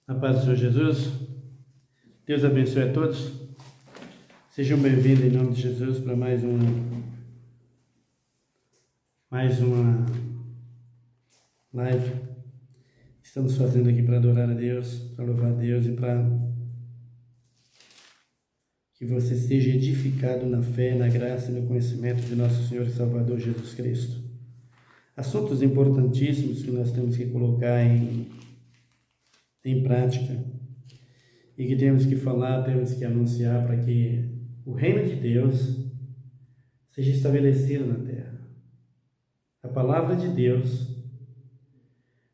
A paz do Senhor Jesus. Deus abençoe a todos. Sejam bem-vindos em nome de Jesus para mais uma live. Estamos fazendo aqui para adorar a Deus, para louvar a Deus e para que você seja edificado na fé, na graça e no conhecimento de nosso Senhor e Salvador Jesus Cristo. Assuntos importantíssimos que nós temos que colocar em prática e que temos que falar, temos que anunciar para que o reino de Deus seja estabelecido na terra. A palavra de Deus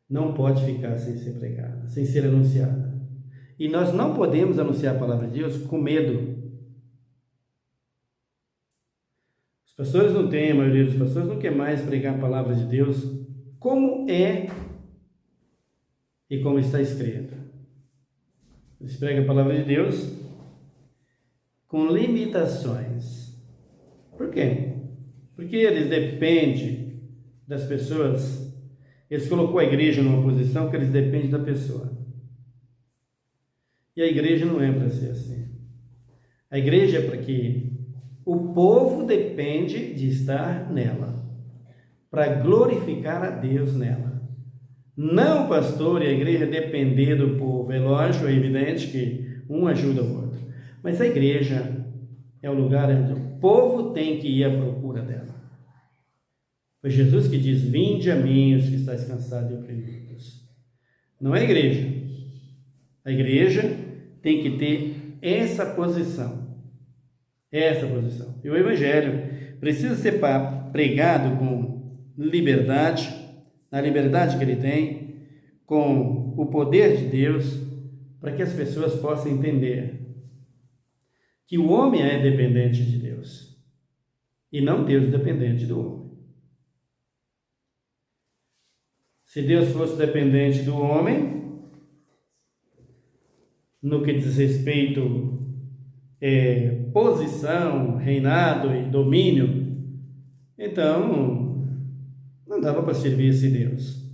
não pode ficar sem ser pregada, sem ser anunciada. E nós não podemos anunciar a palavra de Deus com medo. Os pastores não têm, a maioria dos pastores não quer mais pregar a palavra de Deus como é e como está escrito. Eles pregam a palavra de Deus com limitações. Por quê? Porque eles dependem das pessoas. Eles colocou a igreja numa posição que eles dependem da pessoa. E a igreja não é para ser assim. A igreja é para que o povo depende de estar nela, para glorificar a Deus nela. Não o pastor e a igreja depender do povo. É lógico, é evidente que um ajuda o outro. Mas a igreja é o lugar onde o povo tem que ir à procura dela. Foi Jesus que diz: vinde a mim os que estáis cansados e oprimidos. Não é a igreja. A igreja tem que ter essa posição. Essa posição. E o evangelho precisa ser pregado com liberdade, na liberdade que ele tem, com o poder de Deus, para que as pessoas possam entender que o homem é dependente de Deus e não Deus dependente do homem. Se Deus fosse dependente do homem, no que diz respeito posição, reinado e domínio, então não dava para servir esse Deus.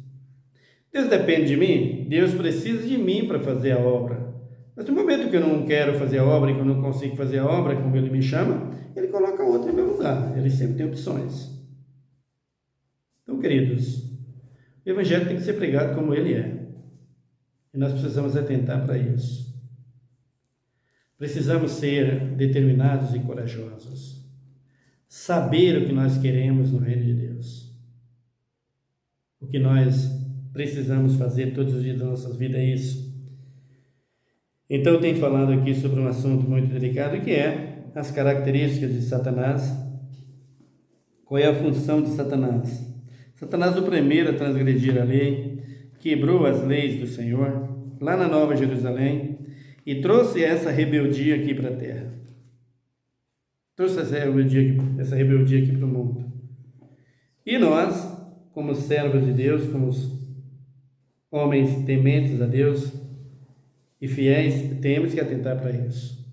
Deus depende de mim? Deus precisa de mim para fazer a obra. Mas no momento que eu não quero fazer a obra e que eu não consigo fazer a obra como Ele me chama, Ele coloca outro em meu lugar. Ele sempre tem opções. Então, queridos, o Evangelho tem que ser pregado como ele é. E nós precisamos atentar para isso. Precisamos ser determinados e corajosos. Saber o que nós queremos no reino de Deus. O que nós precisamos fazer todos os dias da nossa vida é isso. Então, eu tenho falado aqui sobre um assunto muito delicado, que é as características de Satanás. Qual é a função de Satanás? Satanás, o primeiro a transgredir a lei, quebrou as leis do Senhor, lá na Nova Jerusalém, e trouxe essa rebeldia aqui para a terra. Trouxe essa rebeldia aqui para o mundo. E nós, como servos de Deus, como os homens tementes a Deus e fiéis, temos que atentar para isso.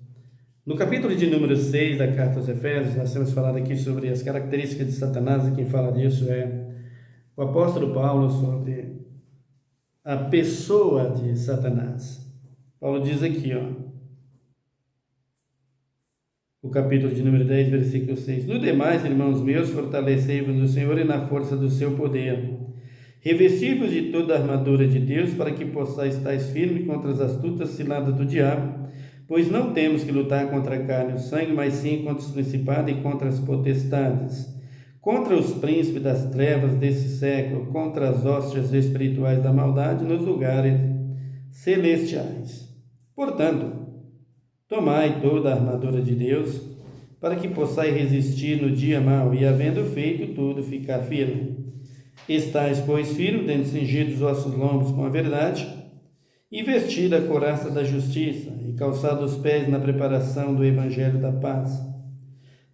No capítulo de número 6 da carta aos Efésios, nós temos falado aqui sobre as características de Satanás, e quem fala disso é o apóstolo Paulo, sobre a pessoa de Satanás. Paulo diz aqui, o capítulo de número 10, versículo 6. No demais, irmãos meus, fortalecei-vos no Senhor e na força do seu poder. Revesti-vos de toda a armadura de Deus, para que possais estar firmes contra as astutas ciladas do diabo, pois não temos que lutar contra a carne e o sangue, mas sim contra os principados e contra as potestades, contra os príncipes das trevas desse século, contra as hostes espirituais da maldade nos lugares celestiais. Portanto, tomai toda a armadura de Deus, para que possais resistir no dia mau, e havendo feito tudo, ficar firme. Estais, pois, firmes, tendo cingido os vossos lombos com a verdade, e vestida a couraça da justiça, e calçado os pés na preparação do evangelho da paz,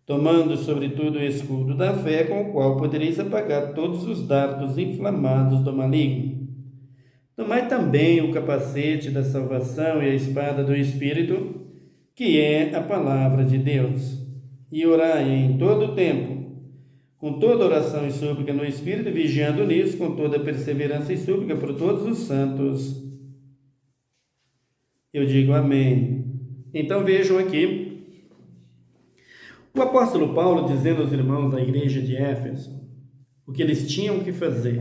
tomando sobretudo o escudo da fé, com o qual podereis apagar todos os dardos inflamados do maligno. Tomai também o capacete da salvação e a espada do Espírito, que é a palavra de Deus, e orai em todo o tempo, com toda oração e súplica no Espírito, vigiando nisso com toda perseverança e súplica por todos os santos Eu digo amém. Então vejam aqui, o apóstolo Paulo dizendo aos irmãos da igreja de Éfeso o que eles tinham que fazer.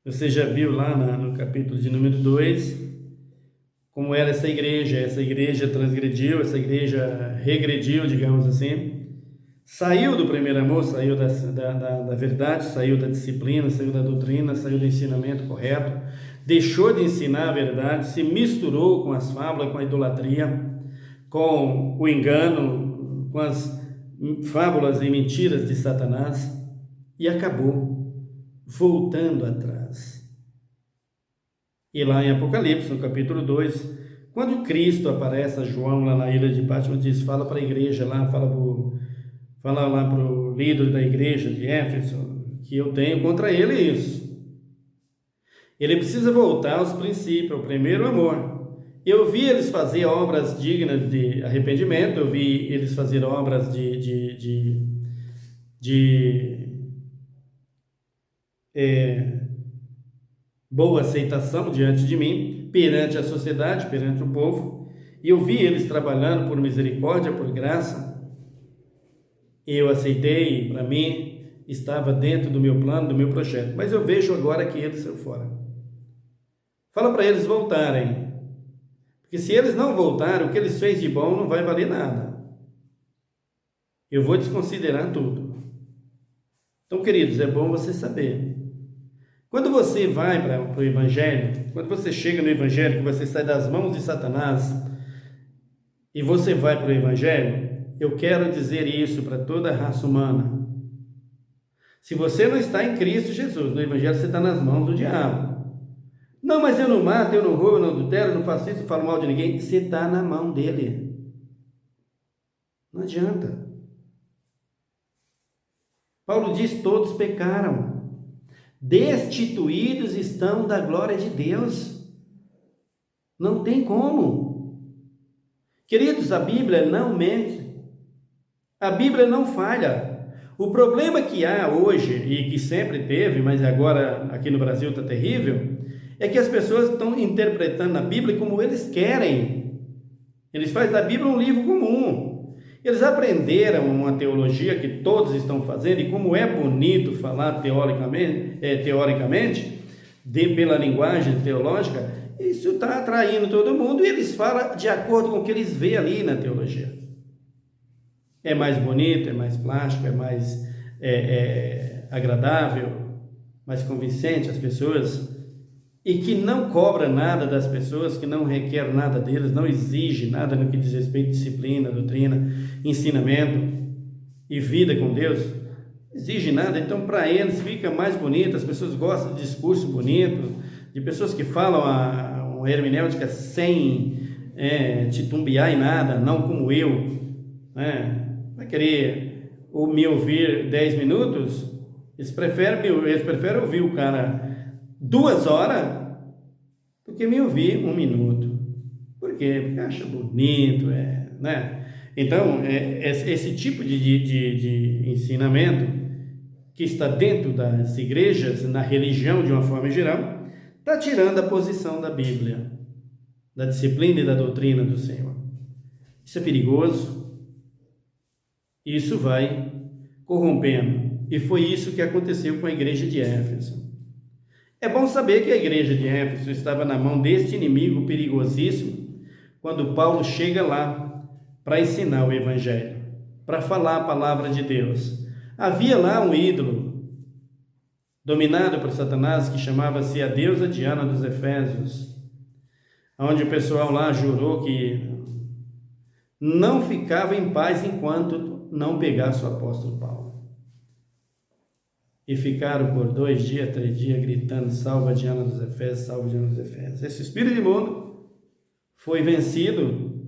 Você já viu lá no capítulo de número 2, como era essa igreja transgrediu, essa igreja regrediu, digamos assim, saiu do primeiro amor, saiu da verdade, saiu da disciplina, saiu da doutrina, saiu do ensinamento correto, deixou de ensinar a verdade, se misturou com as fábulas, com a idolatria, com o engano, com as fábulas e mentiras de Satanás, e acabou voltando atrás. E lá em Apocalipse, no capítulo 2, quando Cristo aparece a João lá na ilha de Patmos, diz, fala para a igreja lá, fala lá para o líder da igreja de Éfeso, que eu tenho contra ele isso. Ele precisa voltar aos princípios, ao primeiro amor. Eu vi eles fazer obras dignas de arrependimento, eu vi eles fazer obras boa aceitação diante de mim, perante a sociedade, perante o povo, e eu vi eles trabalhando por misericórdia, por graça, e eu aceitei, para mim, estava dentro do meu plano, do meu projeto, mas eu vejo agora que eles saiu fora. Fala para eles voltarem, porque se eles não voltarem, o que eles fez de bom não vai valer nada. Eu vou desconsiderar tudo. Então, queridos, é bom você saber. Quando você vai para o Evangelho, quando você chega no Evangelho, que você sai das mãos de Satanás e você vai para o Evangelho, eu quero dizer isso para toda a raça humana. Se você não está em Cristo Jesus, no Evangelho você está nas mãos do diabo. Não, mas eu não mato, eu não roubo, eu não adultero, eu não faço isso, eu falo mal de ninguém. Você está na mão dele. Não adianta. Paulo diz, todos pecaram. Destituídos estão da glória de Deus. Não tem como. Queridos, a Bíblia não mente. A Bíblia não falha. O problema que há hoje, e que sempre teve, mas agora aqui no Brasil está terrível, é que as pessoas estão interpretando a Bíblia como eles querem. Eles fazem da Bíblia um livro comum. Eles aprenderam uma teologia que todos estão fazendo, e como é bonito falar teoricamente pela linguagem teológica, isso está atraindo todo mundo, e eles falam de acordo com o que eles veem ali na teologia. É mais bonito, é mais plástico, é mais agradável, mais convincente às pessoas, e que não cobra nada das pessoas, que não requer nada deles, não exige nada no que diz respeito à disciplina, doutrina, ensinamento e vida com Deus, exige nada. Então para eles fica mais bonito, as pessoas gostam de discurso bonito, de pessoas que falam uma hermenêutica sem titubear em nada, não como eu, né? Vai querer me ouvir 10 minutos, eles preferem ouvir o cara 2 horas do que me ouvir 1 minuto. Por quê? Porque acha bonito, né? Então, esse tipo de ensinamento que está dentro das igrejas, na religião de uma forma geral, está tirando a posição da Bíblia, da disciplina e da doutrina do Senhor. Isso é perigoso. Isso vai corrompendo. E foi isso que aconteceu com a igreja de Éfeso. É bom saber que a igreja de Éfeso estava na mão deste inimigo perigosíssimo quando Paulo chega lá para ensinar o Evangelho, para falar a palavra de Deus. Havia lá um ídolo dominado por Satanás que chamava-se a deusa Diana dos Efésios, onde o pessoal lá jurou que não ficava em paz enquanto não pegasse o apóstolo Paulo. E ficaram por 2 dias, 3 dias, gritando, salva Diana dos Efésios, salva Diana dos Efésios. Esse espírito imundo foi vencido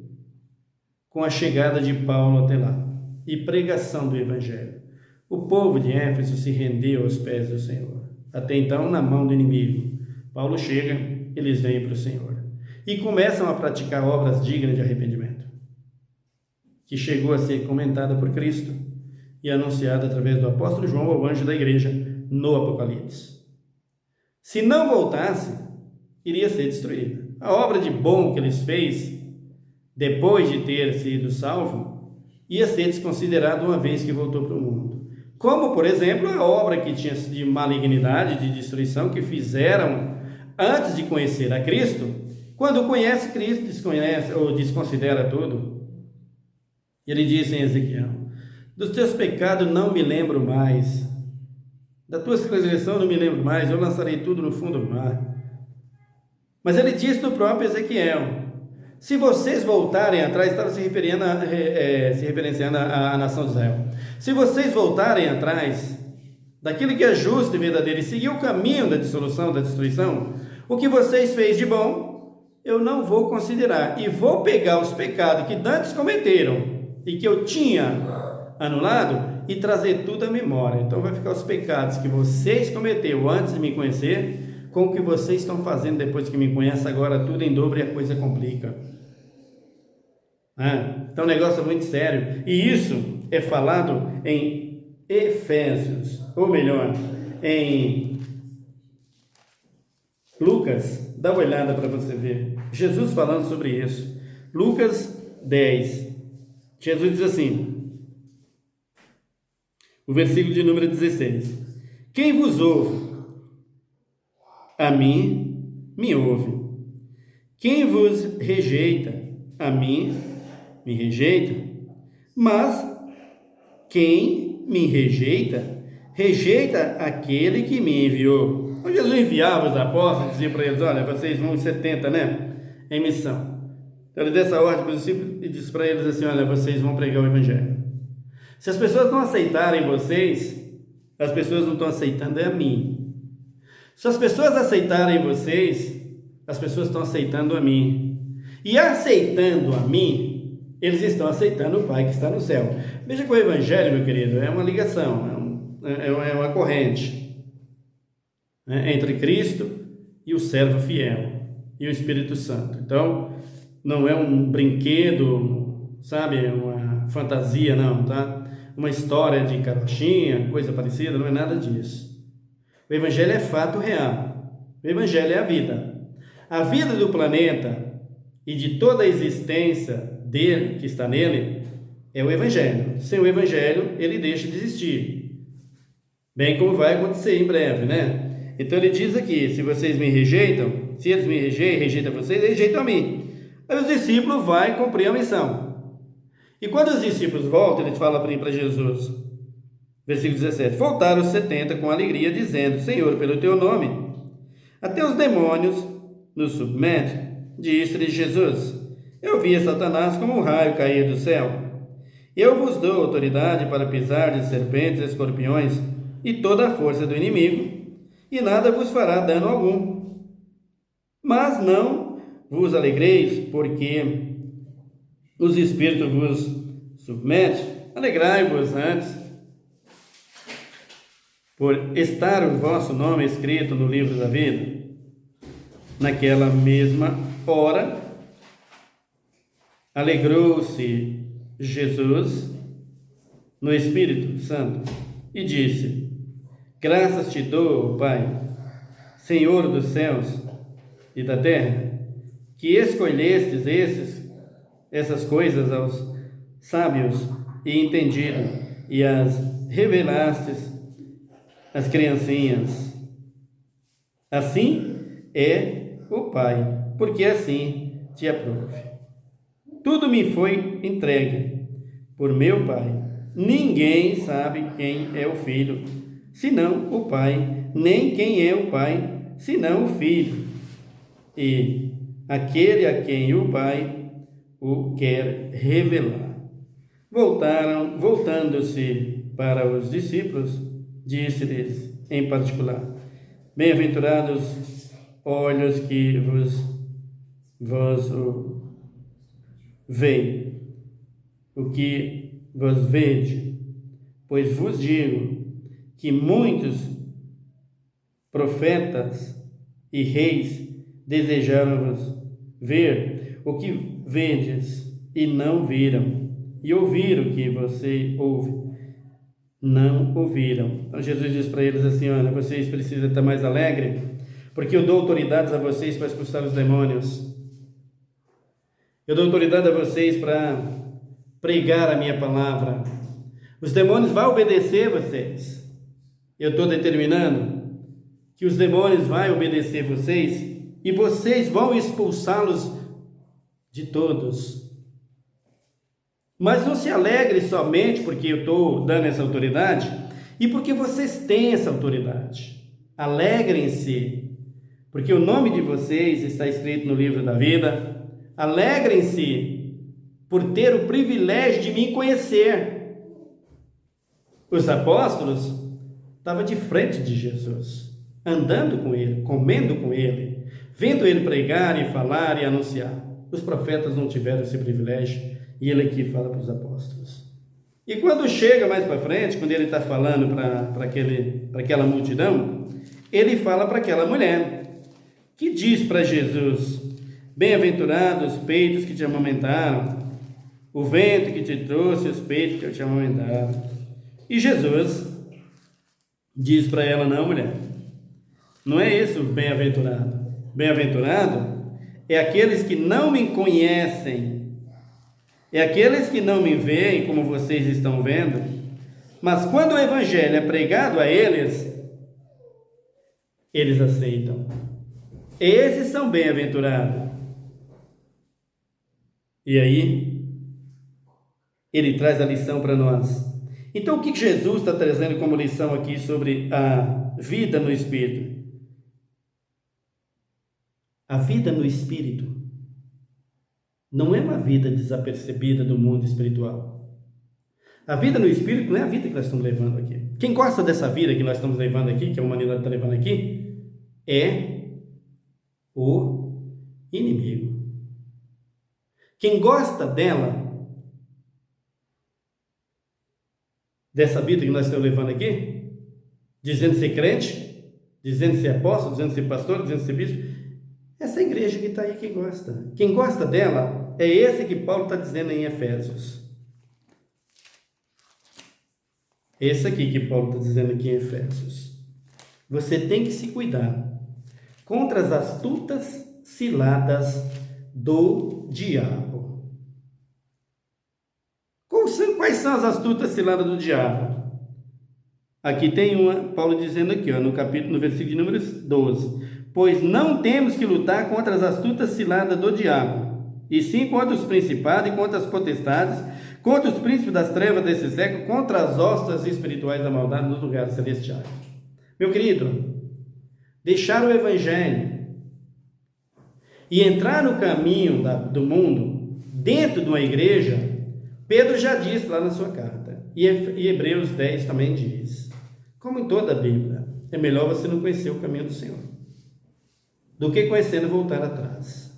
com a chegada de Paulo até lá e pregação do Evangelho. O povo de Éfeso se rendeu aos pés do Senhor. Até então, na mão do inimigo. Paulo chega, eles vêm para o Senhor e começam a praticar obras dignas de arrependimento, que chegou a ser comentada por Cristo e anunciada através do apóstolo João ao anjo da igreja no Apocalipse. Se não voltasse, iria ser destruída. a obra de bom que eles fez, depois de ter sido salvo, ia ser desconsiderado uma vez que voltou para o mundo. Como, por exemplo, a obra que tinha de malignidade, de destruição, que fizeram antes de conhecer a Cristo, quando conhece Cristo, desconhece ou desconsidera tudo. Ele diz em Ezequiel: dos teus pecados não me lembro mais, da tua transgressão não me lembro mais, eu lançarei tudo no fundo do mar. Mas ele diz no próprio Ezequiel: se vocês voltarem atrás, estava se referenciando à nação de Israel, se vocês voltarem atrás daquilo que é justo e verdadeiro e seguir o caminho da dissolução, da destruição, o que vocês fez de bom, eu não vou considerar, e vou pegar os pecados que antes cometeram e que eu tinha anulado e trazer tudo à memória. Então vai ficar os pecados que vocês cometeram antes de me conhecer com o que vocês estão fazendo depois que me conhecem, agora tudo em dobro e a coisa complica. Então o negócio é muito sério, e isso é falado em Efésios, ou melhor, em Lucas. Dá uma olhada para você ver Jesus falando sobre isso. Lucas 10, Jesus diz assim, o versículo de número 16: quem vos ouve, a mim me ouve. Quem vos rejeita, a mim me rejeita. Mas quem me rejeita, rejeita aquele que me enviou. Então Jesus enviava os apóstolos, dizia para eles: olha, vocês vão 70, né? Em missão. Então ele deu essa ordem para os discípulos e disse para eles assim: olha, vocês vão pregar o evangelho. Se as pessoas não aceitarem vocês, as pessoas não estão aceitando a mim. Se as pessoas aceitarem vocês, as pessoas estão aceitando a mim. E aceitando a mim, eles estão aceitando o Pai que está no céu. Veja que o Evangelho, meu querido, é uma ligação, é uma corrente, né, entre Cristo e o servo fiel, e o Espírito Santo. Então, não é um brinquedo, sabe, uma fantasia, não, tá? Uma história de carochinha, coisa parecida, não é nada disso. O Evangelho é fato real. O Evangelho é a vida. A vida do planeta e de toda a existência dele, que está nele, é o Evangelho. Sem o Evangelho, ele deixa de existir. Bem como vai acontecer em breve, né? Então ele diz aqui: se vocês me rejeitam, se eles me rejeitam vocês, rejeitam a mim. Aí os discípulos vão cumprir a missão. E quando os discípulos voltam, eles falam para Jesus, versículo 17: voltaram os 70 com alegria, dizendo: Senhor, pelo teu nome, até os demônios nos submetem. Disse-lhe Jesus: eu vi Satanás como um raio cair do céu. Eu vos dou autoridade para pisar de serpentes e escorpiões e toda a força do inimigo, e nada vos fará dano algum. Mas não vos alegreis, porque os espíritos vos submetem. Alegrai-vos antes, por estar o vosso nome escrito no livro da vida. Naquela mesma hora, alegrou-se Jesus no Espírito Santo e disse: graças te dou, Pai, Senhor dos céus e da terra, que escolhestes essas coisas aos sábios e entendidos e as revelastes às criancinhas. Assim é o Pai, porque assim te aprouve. Tudo me foi entregue por meu Pai. Ninguém sabe quem é o Filho, senão o Pai, nem quem é o Pai, senão o Filho, e aquele a quem o Pai o quer revelar. Voltando-se para os discípulos, disse-lhes em particular: bem-aventurados olhos que vos veem o que vos vede, pois vos digo que muitos profetas e reis desejaram-vos ver o que vedes e não viram, e ouvir o que você ouve, não ouviram. Então Jesus diz para eles assim: olha, vocês precisam estar mais alegres, porque eu dou autoridades a vocês para expulsar os demônios. Eu dou autoridade a vocês para pregar a minha palavra. Os demônios vão obedecer vocês. Eu estou determinando que os demônios vão obedecer vocês e vocês vão expulsá-los de todos. Mas não se alegre somente porque eu estou dando essa autoridade e porque vocês têm essa autoridade. Alegrem-se, porque o nome de vocês está escrito no livro da vida. Alegrem-se por ter o privilégio de me conhecer. Os apóstolos estavam de frente de Jesus, andando com ele, comendo com ele, vendo ele pregar e falar e anunciar. Os profetas não tiveram esse privilégio e ele aqui fala para os apóstolos. E quando chega mais para frente, quando ele está falando para aquela multidão, ele fala para aquela mulher, que diz para Jesus: bem-aventurados os peitos que te amamentaram, o vento que te trouxe, os peitos que te amamentaram. E Jesus diz para ela: não, mulher, não é esse o bem-aventurado. Bem-aventurado é aqueles que não me conhecem, é aqueles que não me veem como vocês estão vendo, mas quando o evangelho é pregado a eles, eles aceitam. Esses são bem-aventurados. E aí, ele traz a lição para nós. Então, o que Jesus está trazendo como lição aqui sobre a vida no Espírito? A vida no Espírito não é uma vida desapercebida do mundo espiritual. A vida no Espírito não é a vida que nós estamos levando aqui. Quem gosta dessa vida que nós estamos levando aqui, que a humanidade está levando aqui, é o inimigo. Quem gosta dessa vida que nós estamos levando aqui, dizendo ser crente, dizendo ser apóstolo, dizendo ser pastor, dizendo ser bispo, essa igreja que está aí que gosta. Quem gosta dela é esse que Paulo está dizendo em Efésios. Esse aqui que Paulo está dizendo aqui em Efésios. Você tem que se cuidar contra as astutas ciladas do diabo. Quais são as astutas ciladas do diabo? Aqui tem uma, Paulo dizendo aqui, no versículo de número 12. Pois não temos que lutar contra as astutas ciladas do diabo, e sim contra os principados e contra as potestades, contra os príncipes das trevas desse século, contra as hostas espirituais da maldade nos lugares celestiais. Meu querido, deixar o evangelho e entrar no caminho do mundo, dentro de uma igreja, Pedro já disse lá na sua carta, e Hebreus 10 também diz, como em toda a Bíblia, é melhor você não conhecer o caminho do Senhor, do que conhecendo e voltar atrás.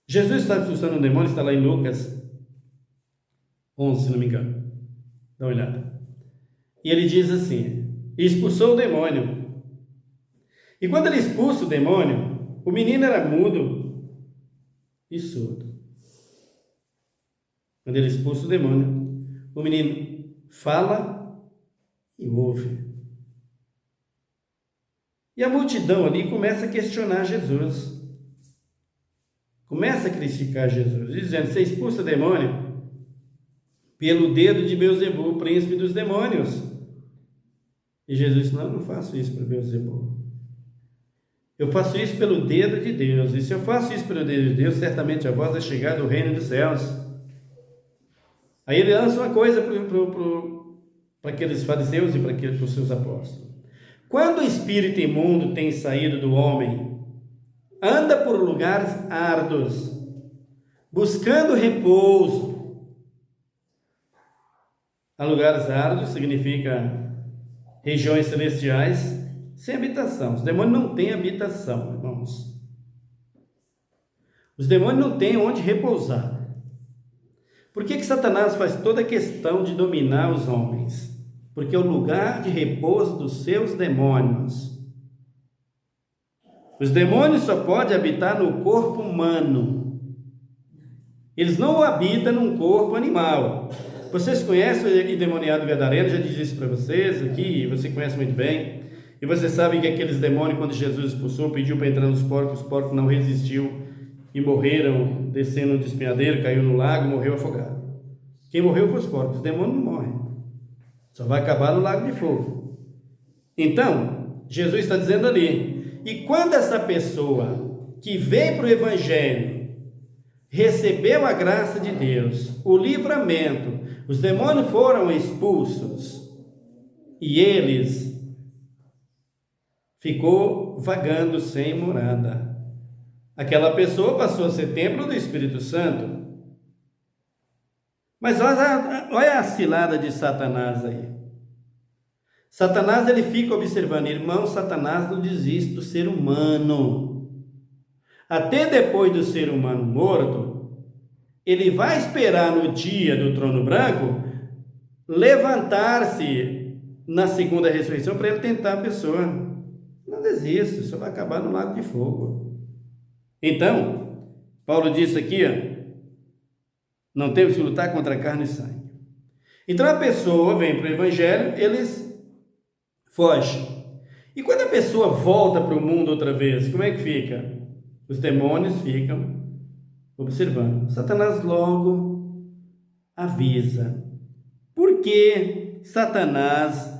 Jesus está expulsando um demônio, está lá em Lucas 11, se não me engano. Dá uma olhada. E ele diz assim, expulsou o demônio. E quando ele expulsa o demônio, o menino era mudo e surdo. Quando ele expulsa o demônio, o menino fala e ouve. E a multidão ali começa a questionar Jesus. Começa a criticar Jesus, dizendo, você expulsa demônio pelo dedo de Beelzebul, príncipe dos demônios. E Jesus disse, não faço isso para Beelzebul. Eu faço isso pelo dedo de Deus. E se eu faço isso pelo dedo de Deus, certamente a voz é chegar do reino dos céus. Aí ele lança uma coisa para aqueles fariseus e para os seus apóstolos. Quando o espírito imundo tem saído do homem, anda por lugares árduos, buscando repouso. A lugares árduos significa regiões celestiais sem habitação. Os demônios não têm habitação, irmãos. Os demônios não têm onde repousar. Por que Satanás faz toda a questão de dominar os homens? Porque é o lugar de repouso dos seus demônios. Os demônios só podem habitar no corpo humano. Eles não habitam num corpo animal. Vocês conhecem o endemoniado gadareno, já disse isso para vocês aqui, você conhece muito bem. E você sabe que aqueles demônios, quando Jesus expulsou, pediu para entrar nos porcos, os porcos não resistiu e morreram descendo um despenhadeiro, caiu no lago, morreu afogado. Quem morreu foi os porcos, os demônios não morrem. Só vai acabar no lago de fogo. Então, Jesus está dizendo ali, e quando essa pessoa que veio para o Evangelho, recebeu a graça de Deus, o livramento, os demônios foram expulsos, e eles ficou vagando sem morada. Aquela pessoa passou a ser templo do Espírito Santo. Mas olha a cilada de Satanás aí. Satanás, ele fica observando, irmão, Satanás não desiste do ser humano. Até depois do ser humano morto, ele vai esperar no dia do trono branco levantar-se na segunda ressurreição para ele tentar a pessoa. Não desista, só vai acabar no lago de fogo. Então, Paulo disse aqui, não temos que lutar contra carne e sangue. Então a pessoa vem para o Evangelho, eles fogem. E quando a pessoa volta para o mundo outra vez, como é que fica? Os demônios ficam observando. Satanás logo avisa. Por que Satanás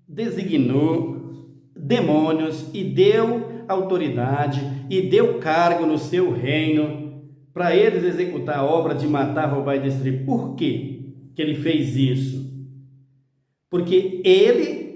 designou demônios e deu autoridade e deu cargo no seu reino para eles executar a obra de matar, roubar e destruir? Por quê que ele fez isso? Porque ele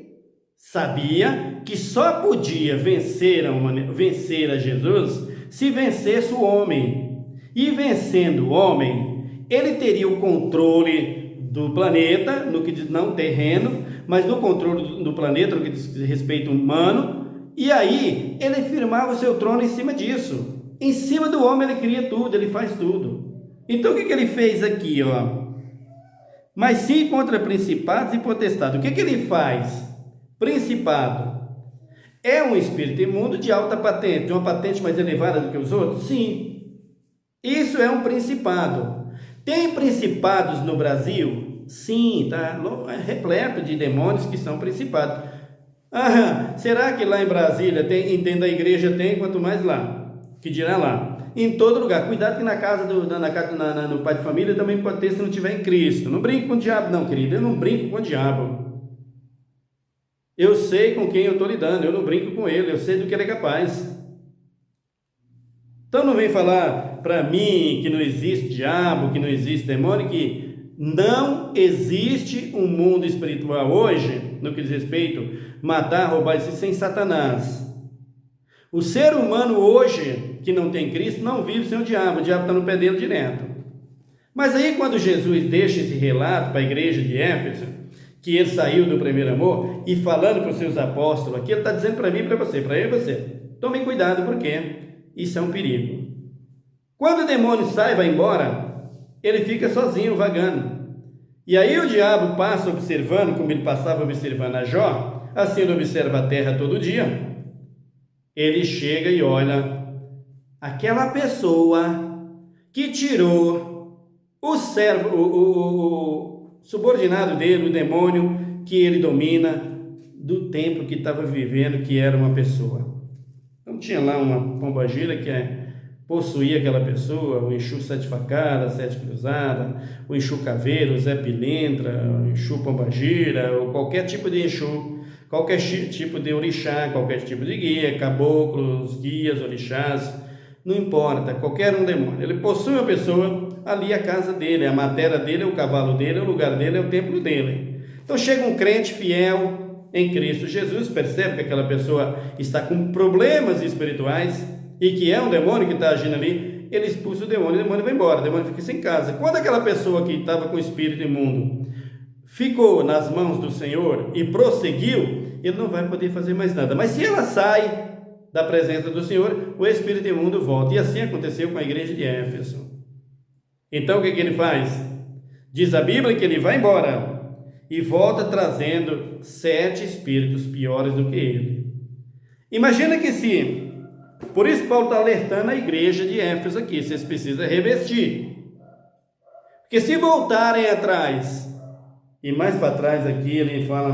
sabia que só podia vencer a Jesus se vencesse o homem. E vencendo o homem, ele teria o controle do planeta, no que diz não terreno, mas no controle do planeta, no que diz respeito humano, e aí ele firmava o seu trono em cima disso. Em cima do homem ele cria tudo, ele faz tudo. Então o que ele fez aqui, Mas sim contra principados e potestades. O que ele faz? Principado é um espírito imundo de alta patente, de uma patente mais elevada do que os outros? Sim. Isso é um principado. Tem principados no Brasil? Sim, tá repleto de demônios que são principados. Será que lá em Brasília tem, entenda a igreja tem, quanto mais lá? Que dirá lá, em todo lugar. Cuidado que na casa no pai de família também pode ter, se não tiver em Cristo. Não brinque com o diabo não, querido, eu não brinco com o diabo. Eu sei com quem eu estou lidando, eu não brinco com ele, eu sei do que ele é capaz. Então não vem falar para mim que não existe diabo, que não existe demônio, que não existe um mundo espiritual hoje, no que diz respeito, matar, roubar, isso sem Satanás. O ser humano hoje, que não tem Cristo, não vive sem o diabo está no pé dele direto. Mas aí quando Jesus deixa esse relato para a igreja de Éfeso, que ele saiu do primeiro amor, e falando para os seus apóstolos aqui, ele está dizendo para mim e para você, para eu e você, tomem cuidado porque isso é um perigo. Quando o demônio sai e vai embora, ele fica sozinho, vagando. E aí o diabo passa observando, como ele passava observando a Jó, assim ele observa a terra todo dia. Ele chega e olha aquela pessoa que tirou o servo, o subordinado dele, o demônio que ele domina, do templo que estava vivendo, que era uma pessoa. Então tinha lá uma pombagira que possuía aquela pessoa, o Exu Sete Facadas, Sete Cruzadas, o Exu Caveiro, o Zé Pilintra, o Exu Pombagira, ou qualquer tipo de Exu, qualquer tipo de orixá, qualquer tipo de guia, caboclos, guias, orixás, não importa, qualquer um demônio. Ele possui uma pessoa, ali a casa dele, a matéria dele, o cavalo dele, o lugar dele, é o templo dele. Então chega um crente fiel em Cristo Jesus, percebe que aquela pessoa está com problemas espirituais e que é um demônio que está agindo ali, ele expulsa o demônio vai embora, o demônio fica sem casa. Quando aquela pessoa que estava com o espírito imundo ficou nas mãos do Senhor e prosseguiu, ele não vai poder fazer mais nada. Mas se ela sai da presença do Senhor, o espírito imundo volta. E assim aconteceu com a igreja de Éfeso. Então o que ele faz? Diz a Bíblia que ele vai embora e volta trazendo 7 espíritos piores do que ele. Imagina que se, por isso Paulo está alertando a igreja de Éfeso aqui, vocês precisam revestir. Porque se voltarem atrás, e mais para trás aqui ele fala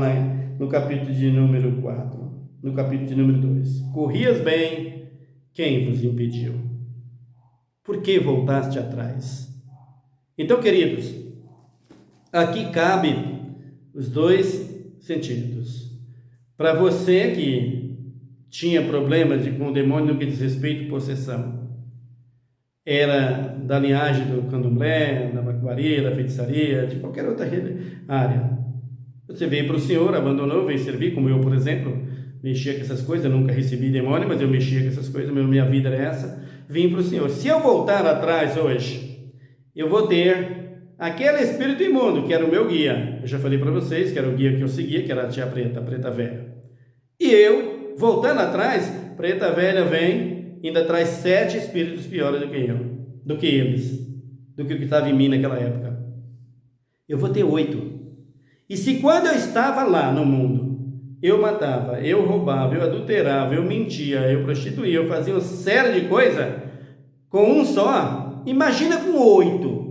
no capítulo de número 4, no capítulo de número 2. Corrias bem, quem vos impediu? Por que voltaste atrás? Então, queridos, aqui cabe os dois sentidos. Para você que tinha problemas com o demônio no que diz respeito à possessão, era da linhagem do candomblé, da macumbaria, da feitiçaria, de qualquer outra área. Você veio para o Senhor, abandonou, veio servir, como eu, por exemplo, mexia com essas coisas, eu nunca recebi demônio, mas eu mexia com essas coisas, minha vida era essa, vim para o Senhor. Se eu voltar atrás hoje, eu vou ter aquele espírito imundo, que era o meu guia. Eu já falei para vocês que era o guia que eu seguia, que era a tia Preta, a Preta Velha. E eu, voltando atrás, Preta Velha vem, ainda traz 7 espíritos piores do que eu, do que eles, do que o que estava em mim naquela época. Eu vou ter 8. E se quando eu estava lá no mundo, eu matava, eu roubava, eu adulterava, eu mentia, eu prostituía, eu fazia uma série de coisas, com um só, imagina com 8.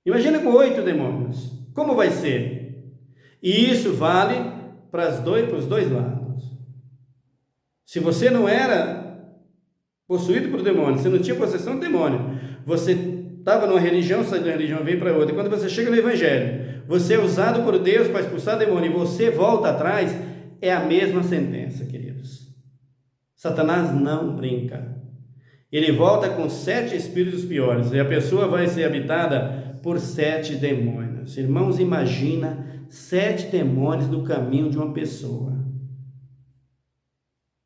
Imagina com 8 demônios. Como vai ser? E isso vale para os dois lados. Se você não era possuído por demônio, você não tinha possessão de demônio, você estava numa religião, saiu de uma religião, veio para outra. E quando você chega no Evangelho, você é usado por Deus para expulsar demônio e você volta atrás, é a mesma sentença, queridos. Satanás não brinca. Ele volta com 7 espíritos piores e a pessoa vai ser habitada por 7 demônios. Irmãos, imagina 7 demônios no caminho de uma pessoa.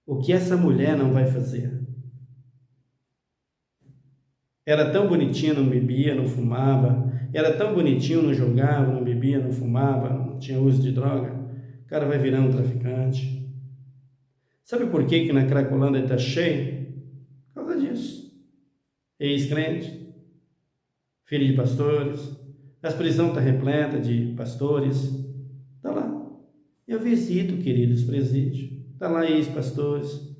O que essa mulher não vai fazer? Era tão bonitinho, não bebia, não fumava. Era tão bonitinho, não jogava, não bebia, não fumava, não tinha uso de droga. O cara vai virar um traficante. Sabe por que na Cracolândia está cheio? Por causa disso. Ex-crente, filho de pastores. As prisões estão repletas de pastores. Está lá. Eu visito, queridos, presídios. Está lá ex-pastores.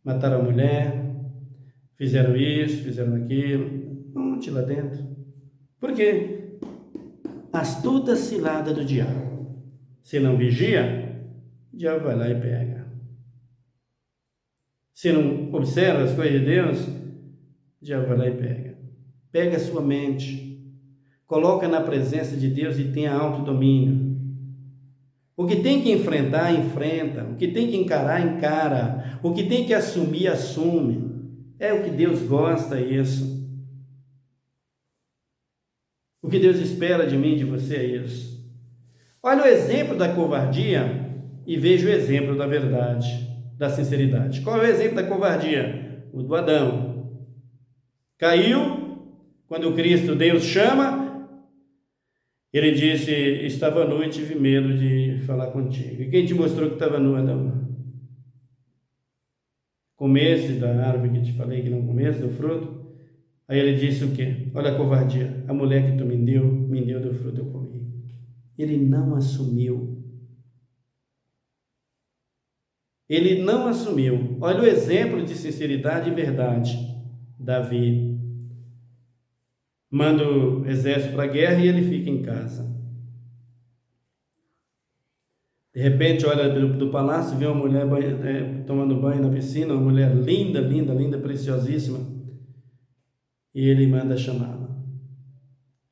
Mataram a mulher. Fizeram isso, fizeram aquilo, um monte lá dentro. Por quê? Astuta cilada do diabo. Se não vigia, o diabo vai lá e pega. Se não observa as coisas de Deus, o diabo vai lá e pega. Pega a sua mente, coloca na presença de Deus e tenha autodomínio. O que tem que enfrentar, enfrenta. O que tem que encarar, encara. O que tem que assumir, assume. É o que Deus gosta, isso. O que Deus espera de mim, de você, é isso. Olha o exemplo da covardia e veja o exemplo da verdade, da sinceridade. Qual é o exemplo da covardia? O do Adão. Caiu, quando Cristo, Deus chama, ele disse, estava nu e tive medo de falar contigo. E quem te mostrou que estava nu, Adão? Comesse da árvore que te falei que não comesse, do fruto. Aí ele disse o quê? Olha a covardia. A mulher que tu me deu do fruto, eu comi. Ele não assumiu. Ele não assumiu. Olha o exemplo de sinceridade e verdade. Davi manda o exército para a guerra e ele fica em casa. De repente, olha do palácio, vê uma mulher tomando banho na piscina, uma mulher linda, linda, linda, preciosíssima. E ele manda chamá-la.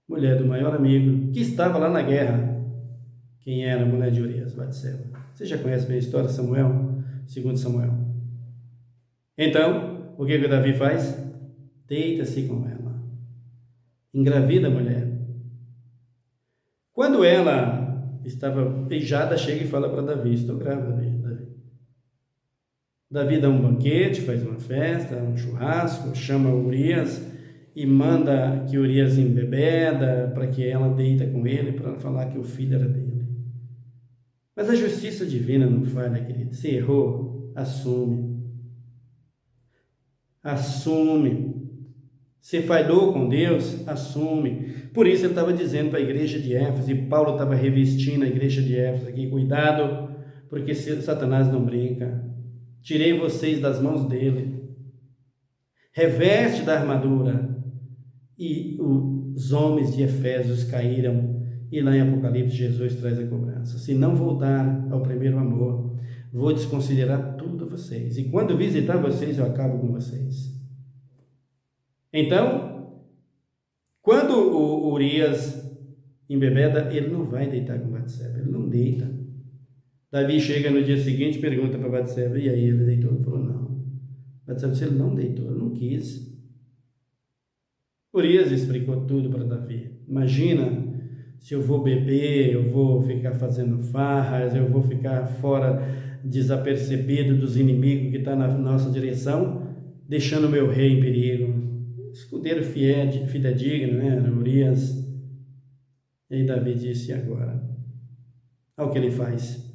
Mulher do maior amigo, que estava lá na guerra. Quem era a mulher de Urias, Batseba? Você já conhece bem a história, Samuel? Segundo Samuel. Então, o que o Davi faz? Deita-se com ela. Engravida a mulher. Quando ela estava beijada, chega e fala para Davi, estou grávida, Davi. Davi dá um banquete, faz uma festa, um churrasco, chama Urias e manda que Urias embebeda para que ela deita com ele, para falar que o filho era dele. Mas a justiça divina não falha, querido. Se errou, assume. Assume. Se falhou com Deus, assume. Por isso ele estava dizendo para a igreja de Éfeso, e Paulo estava revestindo a igreja de Éfeso aqui, cuidado, porque Satanás não brinca. Tirei vocês das mãos dele. Reveste da armadura. E os homens de Efésios caíram E lá em Apocalipse, Jesus traz a cobrança. Se não voltar ao primeiro amor, vou desconsiderar tudo vocês. E quando visitar vocês, eu acabo com vocês. Então, quando o Urias embebeda, ele não vai deitar com Batseba. Ele não deita. Davi chega no dia seguinte e pergunta para Batseba, e aí ele deitou? Ele falou, não. Batseba disse, ele não deitou, ele não quis. Urias explicou tudo para Davi. Imagina se eu vou beber, eu vou ficar fazendo farras, eu vou ficar fora, desapercebido dos inimigos que estão na nossa direção, deixando meu rei em perigo. Escudeiro fidedigno, né? Urias. E aí Davi disse agora. Olha o que ele faz.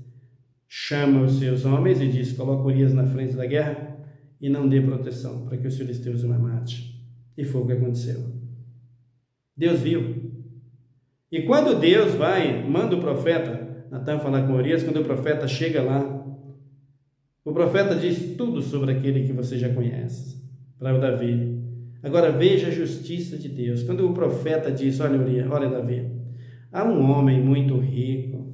Chama os seus homens e diz, coloca Urias na frente da guerra e não dê proteção para que os filisteus o mate. E foi o que aconteceu. Deus viu. E quando Deus manda o profeta Natan falar com Urias, quando o profeta chega lá, o profeta diz tudo sobre aquele que você já conhece, para o Davi. Agora veja a justiça de Deus. Quando o profeta diz, olha Urias, olha Davi, há um homem muito rico,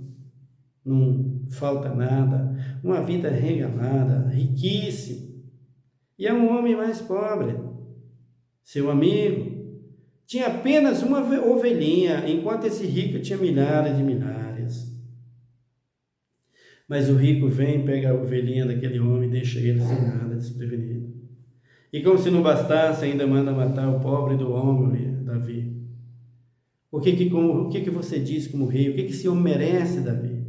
não falta nada, uma vida regalada, riquíssimo, e é um homem mais pobre, seu amigo, tinha apenas uma ovelhinha, enquanto esse rico tinha milhares e milhares. Mas o rico vem, pega a ovelhinha daquele homem e deixa ele sem nada, desprevenido. E como se não bastasse, ainda manda matar o pobre do homem, Davi. O que você diz como rei? O que esse homem merece, Davi?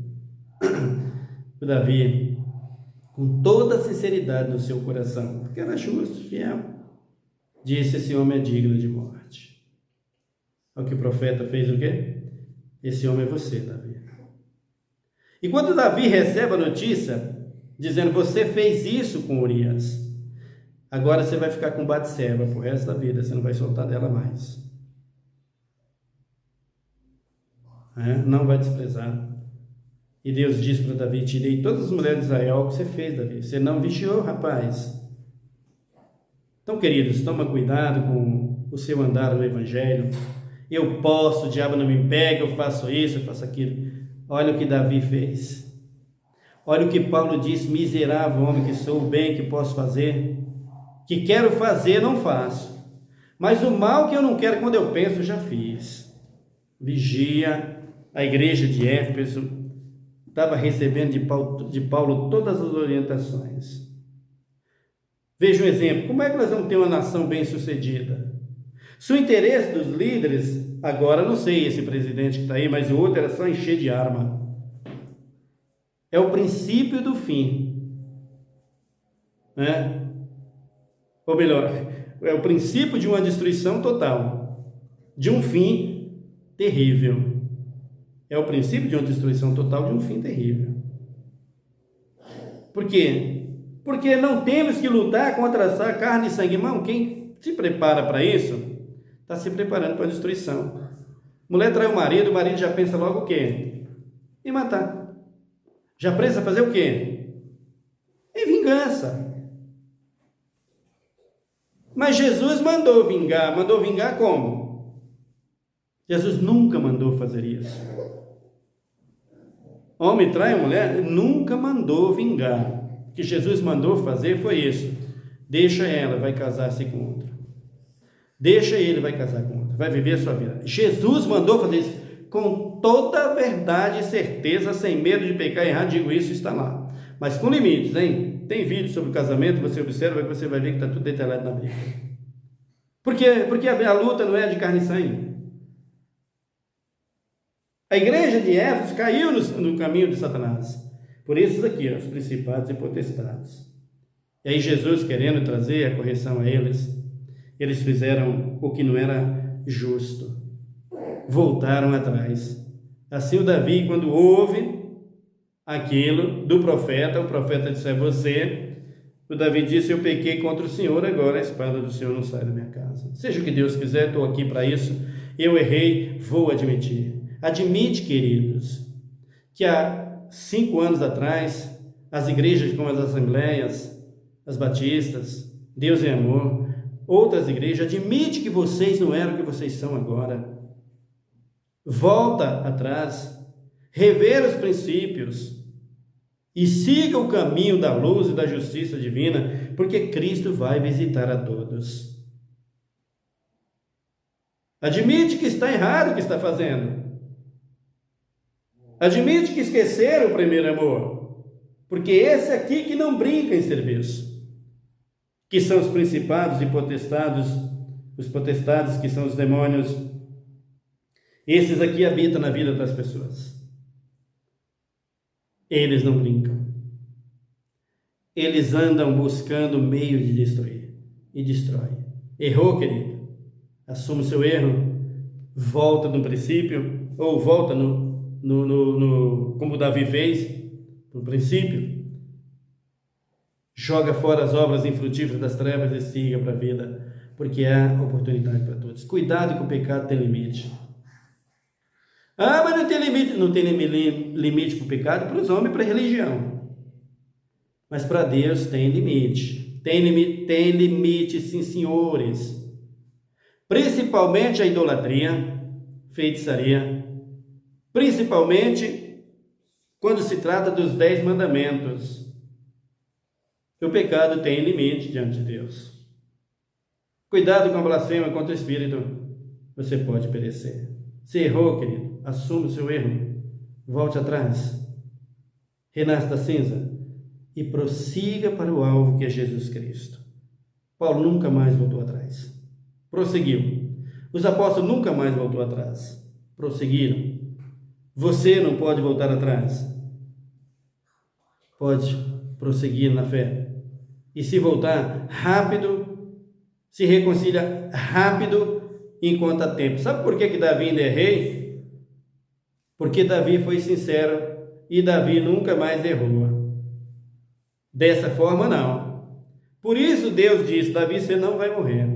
O Davi, com toda a sinceridade no seu coração, porque era justo, fiel, disse, esse homem é digno de morte. Olha que o profeta fez o quê? Esse homem é você, Davi. E quando Davi recebe a notícia, dizendo, você fez isso com Urias, agora você vai ficar com Batseba pro resto da vida, você não vai soltar dela mais. Não vai desprezar. E Deus diz para Davi, tirei todas as mulheres de Israel, o que você fez, Davi? Você não vigiou, rapaz. Então, queridos, toma cuidado com o seu andar no Evangelho. Eu posso, o diabo não me pega, eu faço isso, eu faço aquilo. Olha o que Davi fez. Olha o que Paulo disse, miserável homem que sou, o bem que posso fazer, que quero fazer, não faço. Mas o mal que eu não quero, quando eu penso, já fiz. Vigia, a igreja de Éfeso estava recebendo de Paulo todas as orientações. Veja um exemplo, como é que nós vamos ter uma nação bem-sucedida? Se o interesse dos líderes, agora não sei esse presidente que está aí, mas o outro era só encher de arma. É o princípio do fim. Ou melhor, é o princípio de uma destruição total, de um fim terrível. É o princípio de uma destruição total, de um fim terrível. Por quê? Porque não temos que lutar contra essa carne e sangue. Irmão, quem se prepara para isso, está se preparando para a destruição. Mulher trai o marido já pensa logo o quê? Em matar. Já pensa fazer o quê? Em vingança. Mas Jesus mandou vingar como? Jesus nunca mandou fazer isso. Homem trai a mulher, nunca mandou vingar. O que Jesus mandou fazer foi isso. Deixa ela, vai casar-se com outra. Deixa ele, vai casar com outra. Vai viver a sua vida. Jesus mandou fazer isso com toda a verdade e certeza, sem medo de pecar errado. Digo isso, está lá. Mas com limites, hein? Tem vídeo sobre o casamento, você observa que você vai ver que está tudo detalhado na Bíblia. Por quê? Porque a luta não é de carne e sangue. A igreja de Éfeso caiu no caminho de Satanás. Por esses aqui, os principados e potestades. E aí Jesus, querendo trazer a correção a eles fizeram o que não era justo. Voltaram atrás. Assim o Davi, quando ouve aquilo do profeta, o profeta disse, é você. O Davi disse, eu pequei contra o Senhor, agora a espada do Senhor não sai da minha casa. Seja o que Deus quiser, estou aqui para isso. Eu errei, vou admitir. Admite, queridos, que há 5 anos atrás, as igrejas como as assembleias, as batistas, Deus é amor, outras igrejas, admite que vocês não eram o que vocês são agora. volta atrás, rever os princípios e siga o caminho da luz e da justiça divina, porque Cristo vai visitar a todos. Admite que está errado o que está fazendo. Admite que esqueceram o primeiro amor, porque esse aqui que não brinca em serviço, que são os principados e potestades, os potestades que são os demônios, esses aqui habitam na vida das pessoas. Eles não brincam. Eles andam buscando meio de destruir e destrói. Errou, querido? Assume o seu erro, volta no princípio, ou volta como Davi fez, no princípio, joga fora as obras infrutíferas das trevas e siga para a vida, porque há oportunidade para todos. Cuidado que o pecado tem limite. Ah, mas não tem limite para o pecado, para os homens e para a religião. Mas para Deus tem limite. Tem limite, sim, senhores. Principalmente a idolatria, feitiçaria. Principalmente quando se trata dos 10 mandamentos. O pecado tem limite diante de Deus. Cuidado com a blasfêmia contra o Espírito. Você pode perecer. Se errou, querido, assume o seu erro, volte atrás, renasce da cinza e prossiga para o alvo que é Jesus Cristo. Paulo nunca mais voltou atrás, prosseguiu. Os apóstolos nunca mais voltou atrás, prosseguiram. Você não pode voltar atrás, pode prosseguir na fé. E se voltar rápido, se reconcilia rápido enquanto há tempo. Sabe por que Davi ainda é rei? Porque Davi foi sincero e Davi nunca mais errou. Dessa forma, não. Por isso Deus disse: Davi, você não vai morrer.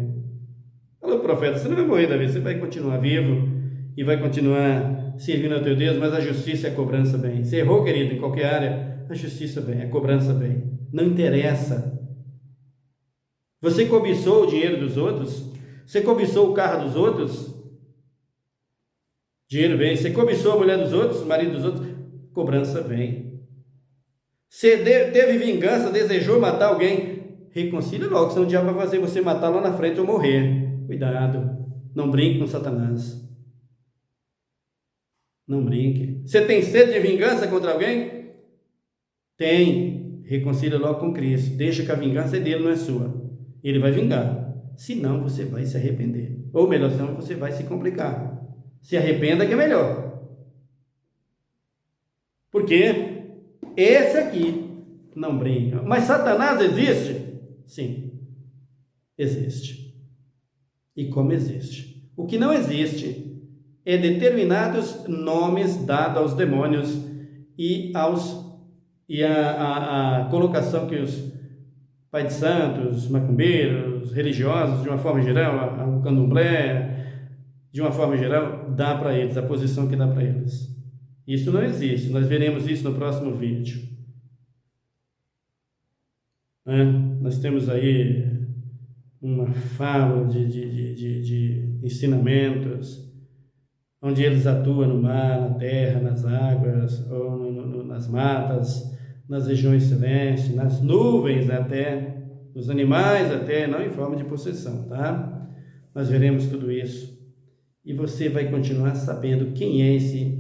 Falou o profeta: você não vai morrer, Davi, você vai continuar vivo e vai continuar servindo ao teu Deus, mas a justiça e a cobrança vem. Você errou, querido, em qualquer área, a justiça vem, a cobrança vem. Não interessa. Você cobiçou o dinheiro dos outros? Você cobiçou o carro dos outros? Dinheiro vem. Você cobiçou a mulher dos outros, o marido dos outros? Cobrança vem. Você teve vingança, desejou matar alguém? Reconcilia logo, senão o diabo vai fazer você matar lá na frente ou morrer. Cuidado. Não brinque com Satanás. Não brinque. Você tem sede de vingança contra alguém? Tem. Reconcilia logo com Cristo. Deixa que a vingança é dele, não é sua. Ele vai vingar. Senão você vai se arrepender. Ou melhor, senão você vai se complicar. Se arrependa que é melhor. Porque esse aqui não brinca. Mas Satanás existe? Sim. Existe. E como existe? O que não existe é determinados nomes dados aos demônios e a colocação que os pais de santos, macumbeiros, religiosos, de uma forma geral, o candomblé, de uma forma geral, dá para eles, a posição que dá para eles. Isso não existe, nós veremos isso no próximo vídeo. Nós temos aí uma fábula de ensinamentos, onde eles atuam no mar, na terra, nas águas, ou nas matas, nas regiões celestes, nas nuvens até, nos animais até, não em forma de possessão, tá? Nós veremos tudo isso. E você vai continuar sabendo quem é esse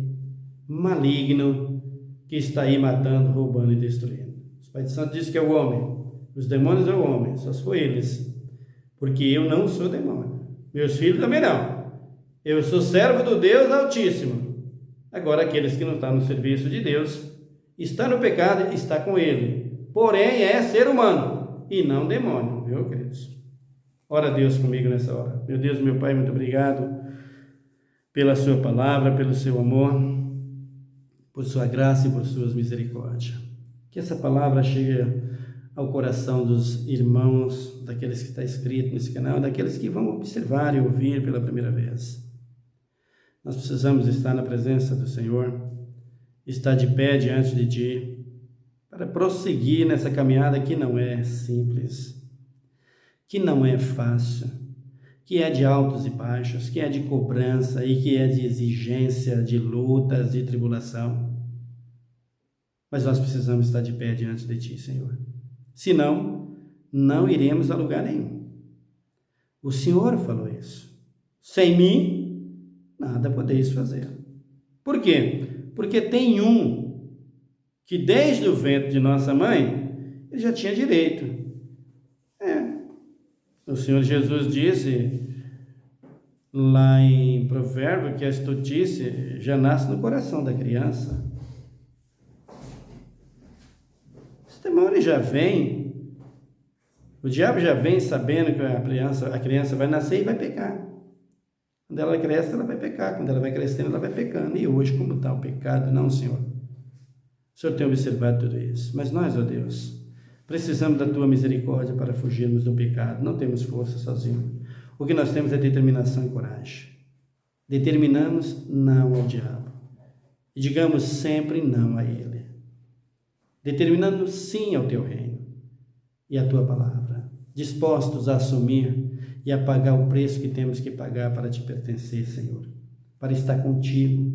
maligno que está aí matando, roubando e destruindo. Os pais de santo dizem que é o homem. Os demônios é o homem, só se for eles. Porque eu não sou demônio. Meus filhos também não. Eu sou servo do Deus Altíssimo. Agora, aqueles que não estão no serviço de Deus, está no pecado, está com ele. Porém, é ser humano e não demônio, viu, queridos? Ora Deus comigo nessa hora. Meu Deus, meu Pai, muito obrigado pela sua palavra, pelo seu amor, por sua graça e por suas misericórdias. Que essa palavra chegue ao coração dos irmãos, daqueles que está escrito nesse canal, daqueles que vão observar e ouvir pela primeira vez. Nós precisamos estar na presença do Senhor, estar de pé diante de Ti, para prosseguir nessa caminhada que não é simples, que não é fácil, que é de altos e baixos, que é de cobrança e que é de exigência, de lutas, de tribulação. Mas nós precisamos estar de pé diante de Ti, Senhor. Senão, não iremos a lugar nenhum. O Senhor falou isso. Sem mim, nada podeis fazer. Por quê? Porque tem um que desde o ventre de nossa mãe, ele já tinha direito. O Senhor Jesus disse lá em Provérbio que a estultice já nasce no coração da criança. Esse demônio já vem, o diabo já vem sabendo que a criança vai nascer e vai pecar. Quando ela cresce, ela vai pecar. Quando ela vai crescendo, ela vai pecando. E hoje, como está o pecado? Não, Senhor. O Senhor tem observado tudo isso. Mas nós, ó Deus, precisamos da Tua misericórdia para fugirmos do pecado. Não temos força sozinhos. O que nós temos é determinação e coragem. Determinamos não ao diabo. E digamos sempre não a ele. Determinando sim ao Teu reino e à Tua palavra. Dispostos a assumir e a pagar o preço que temos que pagar para Te pertencer, Senhor. Para estar contigo.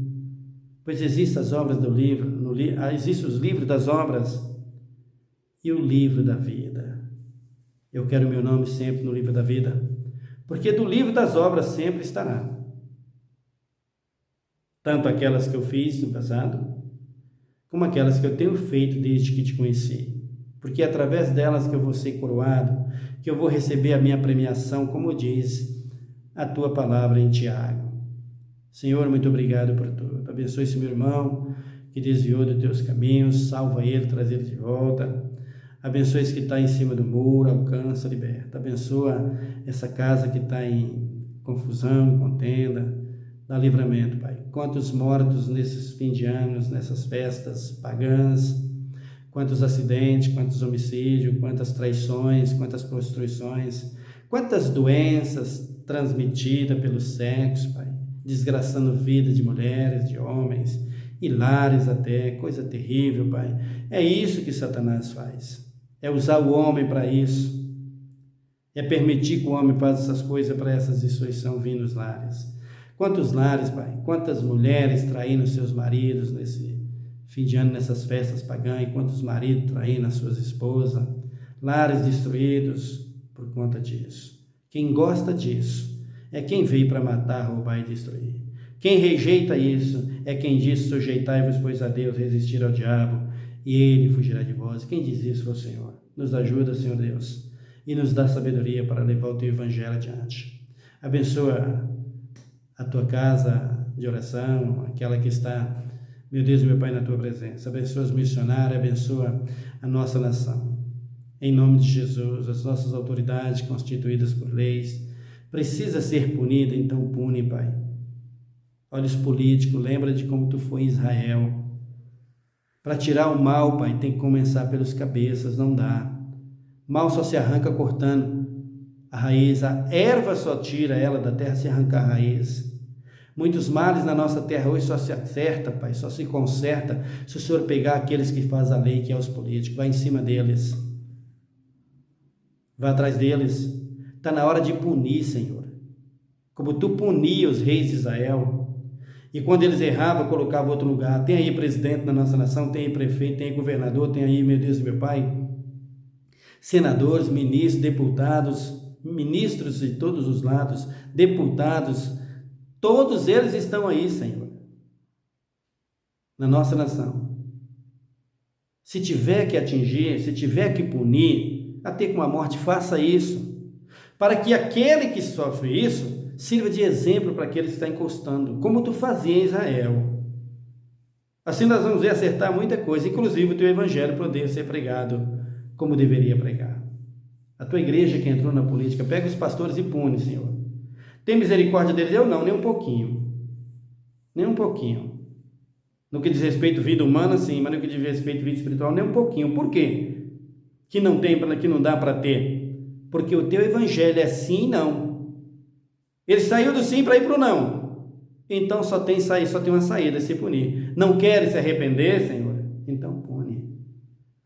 Pois existem as obras do livro, existem os livros das obras e o livro da vida. Eu quero meu nome sempre no livro da vida, porque do livro das obras sempre estará. Tanto aquelas que eu fiz no passado, como aquelas que eu tenho feito desde que Te conheci. Porque é através delas que eu vou ser coroado, que eu vou receber a minha premiação, como diz a Tua palavra em Tiago. Senhor, muito obrigado por tudo. Abençoe esse meu irmão que desviou dos Teus caminhos, salva ele, traz ele de volta. Abençoa esse que está em cima do muro, alcança, liberta. Abençoa essa casa que está em confusão, contenda, dá livramento, Pai. Quantos mortos nesses fim de anos, nessas festas pagãs, quantos acidentes, quantos homicídios, quantas traições, quantas prostituições, quantas doenças transmitidas pelo sexo, Pai, desgraçando vida de mulheres, de homens, e lares até, coisa terrível, Pai. É isso que Satanás faz. É usar o homem para isso. É permitir que o homem faça essas coisas para essas destruições vir nos lares. Quantos lares, Pai? Quantas mulheres traindo seus maridos nesse fim de ano, nessas festas pagãs, e quantos maridos traindo as suas esposas. Lares destruídos por conta disso. Quem gosta disso é quem veio para matar, roubar e destruir. Quem rejeita isso é quem diz: sujeitai-vos, pois, a Deus, resistir ao diabo, e ele fugirá de vós. Quem diz isso foi o Senhor. Nos ajuda, Senhor Deus, e nos dá sabedoria para levar o Teu Evangelho adiante. Abençoa a Tua casa de oração, aquela que está, meu Deus e meu Pai, na Tua presença. Abençoa os missionários, abençoa a nossa nação. Em nome de Jesus, as nossas autoridades constituídas por leis, precisa ser punida, então pune, Pai. Olhos políticos, lembra de como Tu foi em Israel. Para tirar o mal, Pai, tem que começar pelos cabeças, não dá. Mal só se arranca cortando a raiz, a erva só tira ela da terra se arrancar a raiz. Muitos males na nossa terra hoje só se acerta, Pai, só se conserta se o Senhor pegar aqueles que fazem a lei, que é os políticos, vai em cima deles, vai atrás deles. Está na hora de punir, Senhor, como Tu punia os reis de Israel. E quando eles erravam, colocava outro lugar. Tem aí presidente na nossa nação, tem aí prefeito, tem aí governador, tem aí, meu Deus e meu Pai, senadores, ministros, deputados, ministros de todos os lados, deputados, todos eles estão aí, Senhor, na nossa nação. Se tiver que atingir, se tiver que punir, até com a morte, faça isso, para que aquele que sofre isso sirva de exemplo para aquele que está encostando, como Tu fazia em Israel. Assim nós vamos ver acertar muita coisa, inclusive o Teu Evangelho poder ser pregado como deveria pregar. A Tua igreja que entrou na política, pega os pastores e pune, Senhor. Tem misericórdia deles? Eu não, nem um pouquinho. Nem um pouquinho. No que diz respeito à vida humana, sim, mas no que diz respeito à vida espiritual, nem um pouquinho. Por quê? Que não tem, que não dá para ter? Porque o Teu Evangelho é sim e não. Ele saiu do sim para ir para o não. Então só tem uma saída, se punir. Não quer se arrepender, Senhor? Então pune.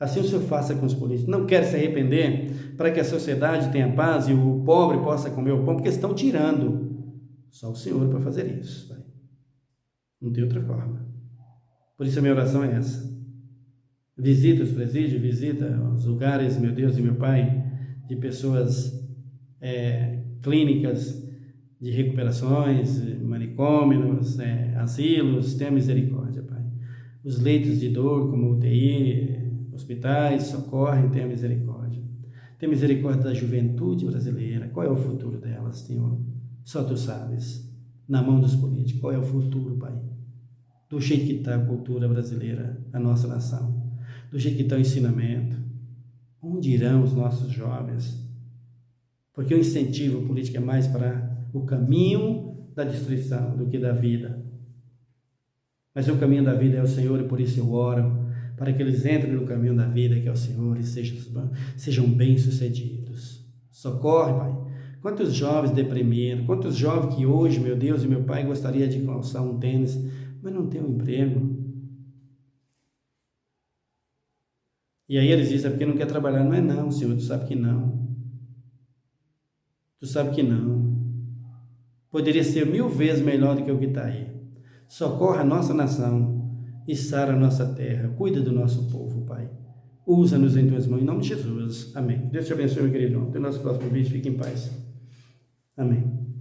Assim o Senhor faça com os políticos. Não quer se arrepender para que a sociedade tenha paz e o pobre possa comer o pão, porque estão tirando. Só o Senhor para fazer isso, Pai. Não tem outra forma. Por isso a minha oração é essa. Visita os presídios, visita os lugares, meu Deus e meu Pai, de pessoas clínicas de recuperações, manicômios, asilos. Tenha misericórdia, Pai. Os leitos de dor, como UTI, hospitais, socorrem, tenha misericórdia. Tenha misericórdia da juventude brasileira. Qual é o futuro delas, Senhor? Só Tu sabes. Na mão dos políticos, qual é o futuro, Pai? Do jeito que está a cultura brasileira, a nossa nação. Do jeito que está o ensinamento. Onde irão os nossos jovens? Porque o incentivo político é mais para o caminho da destruição do que da vida. Mas o caminho da vida é o Senhor, e por isso eu oro para que eles entrem no caminho da vida, que é o Senhor, e sejam bem-sucedidos. Socorre, Pai. Quantos jovens deprimidos, quantos jovens que hoje, meu Deus e meu Pai, gostaria de calçar um tênis, mas não tem um emprego. E aí eles dizem, é porque não quer trabalhar. Não é não, Senhor, Tu sabe que não. Tu sabe que não. Poderia ser 1000 vezes melhor do que o que está aí. Socorra a nossa nação e sara a nossa terra. Cuida do nosso povo, Pai. Usa-nos em Tuas mãos, em nome de Jesus. Amém. Deus te abençoe, meu querido irmão. Até o nosso próximo vídeo. Fique em paz. Amém.